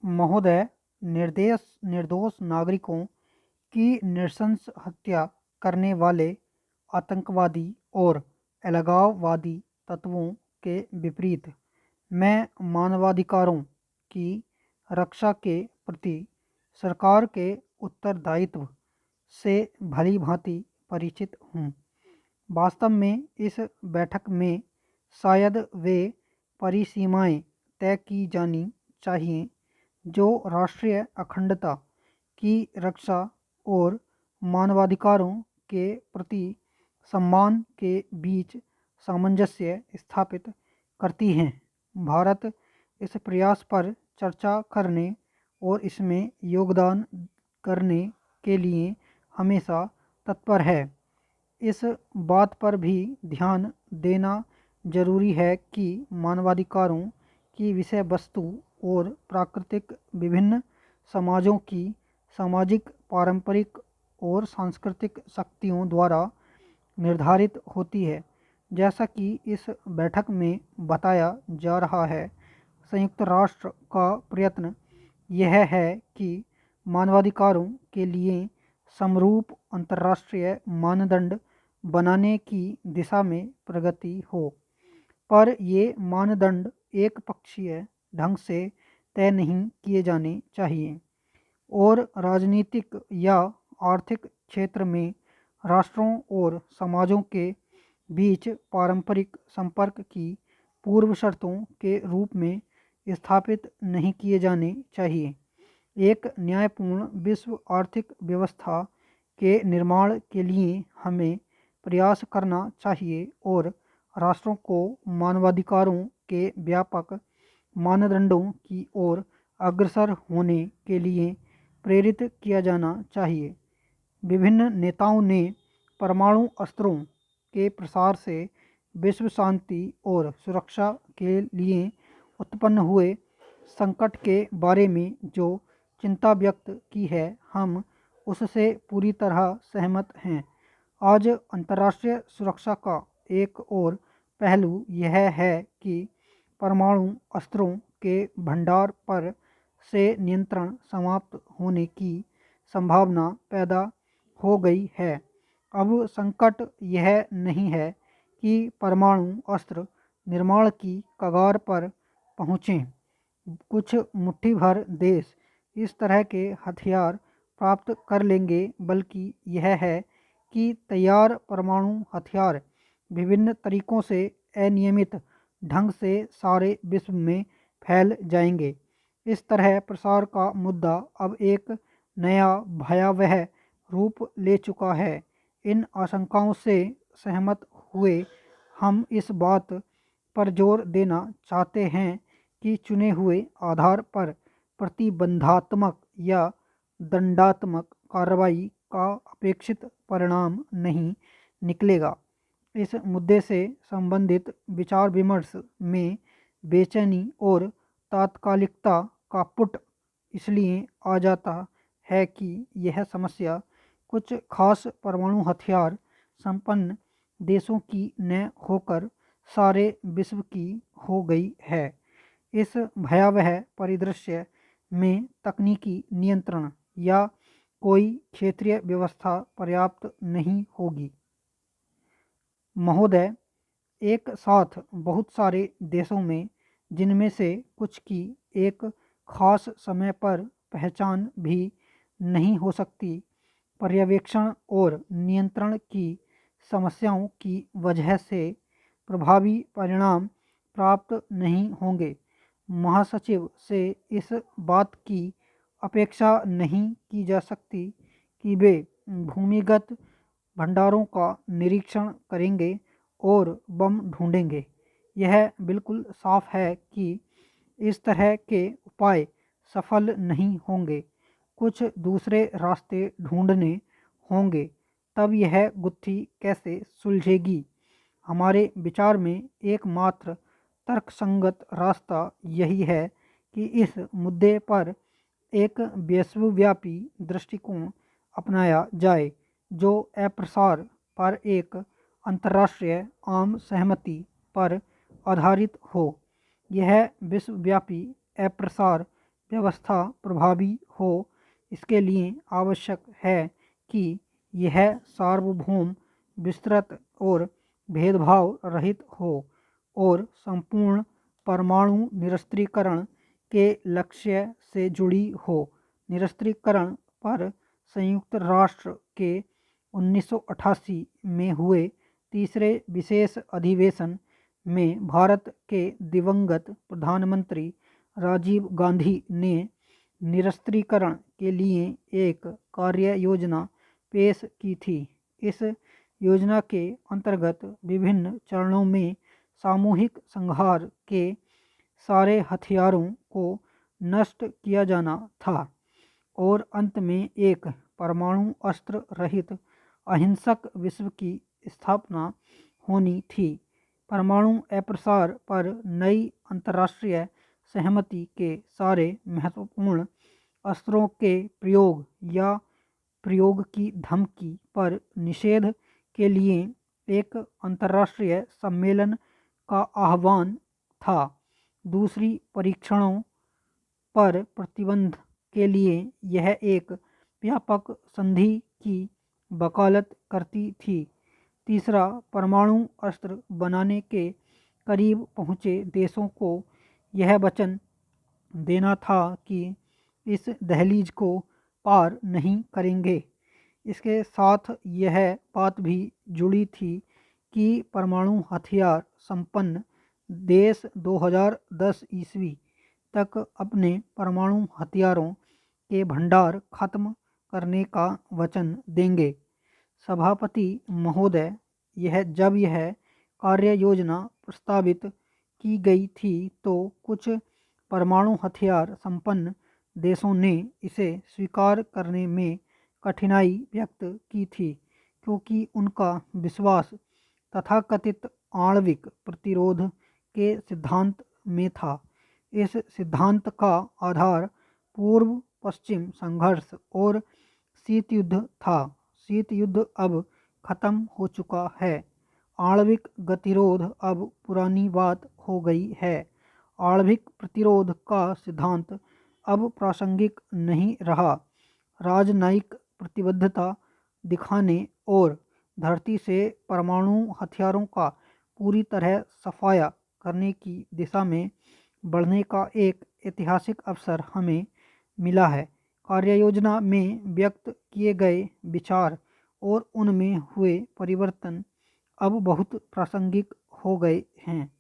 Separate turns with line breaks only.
महोदय, निर्दोष नागरिकों की नृशंस हत्या करने वाले आतंकवादी और अलगाववादी तत्वों के विपरीत मैं मानवाधिकारों की रक्षा के प्रति सरकार के उत्तरदायित्व से भली भांति परिचित हूँ। वास्तव में इस बैठक में शायद वे परिसीमाएं तय की जानी चाहिए जो राष्ट्रीय अखंडता की रक्षा और मानवाधिकारों के प्रति सम्मान के बीच सामंजस्य स्थापित करती हैं। भारत इस प्रयास पर चर्चा करने और इसमें योगदान करने के लिए हमेशा तत्पर है। इस बात पर भी ध्यान देना जरूरी है कि मानवाधिकारों की विषय वस्तु और प्राकृतिक विभिन्न समाजों की सामाजिक, पारंपरिक और सांस्कृतिक शक्तियों द्वारा निर्धारित होती है। जैसा कि इस बैठक में बताया जा रहा है, संयुक्त राष्ट्र का प्रयत्न यह है कि मानवाधिकारों के लिए समरूप अंतर्राष्ट्रीय मानदंड बनाने की दिशा में प्रगति हो, पर ये मानदंड एक पक्षीय ढंग से तय नहीं किए जाने चाहिए और राजनीतिक या आर्थिक क्षेत्र में राष्ट्रों और समाजों के बीच पारंपरिक संपर्क की पूर्व शर्तों के रूप में स्थापित नहीं किए जाने चाहिए। एक न्यायपूर्ण विश्व आर्थिक व्यवस्था के निर्माण के लिए हमें प्रयास करना चाहिए और राष्ट्रों को मानवाधिकारों के व्यापक मानदंडों की ओर अग्रसर होने के लिए प्रेरित किया जाना चाहिए। विभिन्न नेताओं ने परमाणु अस्त्रों के प्रसार से विश्व शांति और सुरक्षा के लिए उत्पन्न हुए संकट के बारे में जो चिंता व्यक्त की है, हम उससे पूरी तरह सहमत हैं। आज अंतर्राष्ट्रीय सुरक्षा का एक और पहलू यह है कि परमाणु अस्त्रों के भंडार पर से नियंत्रण समाप्त होने की संभावना पैदा हो गई है। अब संकट यह नहीं है कि परमाणु अस्त्र निर्माण की कगार पर पहुँचें। कुछ मुट्ठी भर देश इस तरह के हथियार प्राप्त कर लेंगे, बल्कि यह है कि तैयार परमाणु हथियार विभिन्न तरीकों से अनियमित ढंग से सारे विश्व में फैल जाएंगे। इस तरह प्रसार का मुद्दा अब एक नया भयावह रूप ले चुका है। इन आशंकाओं से सहमत हुए हम इस बात पर जोर देना चाहते हैं कि चुने हुए आधार पर प्रतिबंधात्मक या दंडात्मक कार्रवाई का अपेक्षित परिणाम नहीं निकलेगा। इस मुद्दे से संबंधित विचार विमर्श में बेचैनी और तात्कालिकता का पुट इसलिए आ जाता है कि यह समस्या कुछ खास परमाणु हथियार संपन्न देशों की न होकर सारे विश्व की हो गई है। इस भयावह परिदृश्य में तकनीकी नियंत्रण या कोई क्षेत्रीय व्यवस्था पर्याप्त नहीं होगी। महोदय, एक साथ बहुत सारे देशों में, जिनमें से कुछ की एक खास समय पर पहचान भी नहीं हो सकती, पर्यवेक्षण और नियंत्रण की समस्याओं की वजह से प्रभावी परिणाम प्राप्त नहीं होंगे। महासचिव से इस बात की अपेक्षा नहीं की जा सकती कि वे भूमिगत भंडारों का निरीक्षण करेंगे और बम ढूंढेंगे। यह बिल्कुल साफ है कि इस तरह के उपाय सफल नहीं होंगे। कुछ दूसरे रास्ते ढूंढने होंगे, तब यह गुत्थी कैसे सुलझेगी। हमारे विचार में एकमात्र तर्कसंगत रास्ता यही है कि इस मुद्दे पर एक विश्वव्यापी दृष्टिकोण अपनाया जाए जो अप्रसार पर एक अंतर्राष्ट्रीय आम सहमति पर आधारित हो। यह विश्वव्यापी अप्रसार व्यवस्था प्रभावी हो, इसके लिए आवश्यक है कि यह सार्वभौम, विस्तृत और भेदभाव रहित हो और संपूर्ण परमाणु निरस्त्रीकरण के लक्ष्य से जुड़ी हो। निरस्त्रीकरण पर संयुक्त राष्ट्र के 1988 में हुए तीसरे विशेष अधिवेशन में भारत के दिवंगत प्रधानमंत्री राजीव गांधी ने निरस्त्रीकरण के लिए एक कार्य योजना पेश की थी। इस योजना के अंतर्गत विभिन्न चरणों में सामूहिक संहार के सारे हथियारों को नष्ट किया जाना था और अंत में एक परमाणु अस्त्र रहित अहिंसक विश्व की स्थापना होनी थी। परमाणु अप्रसार पर नई अंतर्राष्ट्रीय सहमति के सारे महत्वपूर्ण अस्त्रों के प्रयोग या प्रयोग की धमकी पर निषेध के लिए एक अंतर्राष्ट्रीय सम्मेलन का आह्वान था। दूसरी परीक्षणों पर प्रतिबंध के लिए यह एक व्यापक संधि की वकालत करती थी। तीसरा, परमाणु अस्त्र बनाने के करीब पहुँचे देशों को यह वचन देना था कि इस दहलीज को पार नहीं करेंगे। इसके साथ यह बात भी जुड़ी थी कि परमाणु हथियार संपन्न देश 2010 ईस्वी तक अपने परमाणु हथियारों के भंडार खत्म करने का वचन देंगे। सभापति महोदय, जब यह कार्य योजना प्रस्तावित की गई थी तो कुछ परमाणु हथियार संपन्न देशों ने इसे स्वीकार करने में कठिनाई व्यक्त की थी, क्योंकि उनका विश्वास तथाकथित आणविक प्रतिरोध के सिद्धांत में था। इस सिद्धांत का आधार पूर्व पश्चिम संघर्ष और शीत युद्ध था। शीत युद्ध अब खत्म हो चुका है। आणविक गतिरोध अब पुरानी बात हो गई है। आणविक प्रतिरोध का सिद्धांत अब प्रासंगिक नहीं रहा। राजनयिक प्रतिबद्धता दिखाने और धरती से परमाणु हथियारों का पूरी तरह सफाया करने की दिशा में बढ़ने का एक ऐतिहासिक अवसर हमें मिला है। कार्ययोजना में व्यक्त किए गए विचार और उनमें हुए परिवर्तन अब बहुत प्रासंगिक हो गए हैं।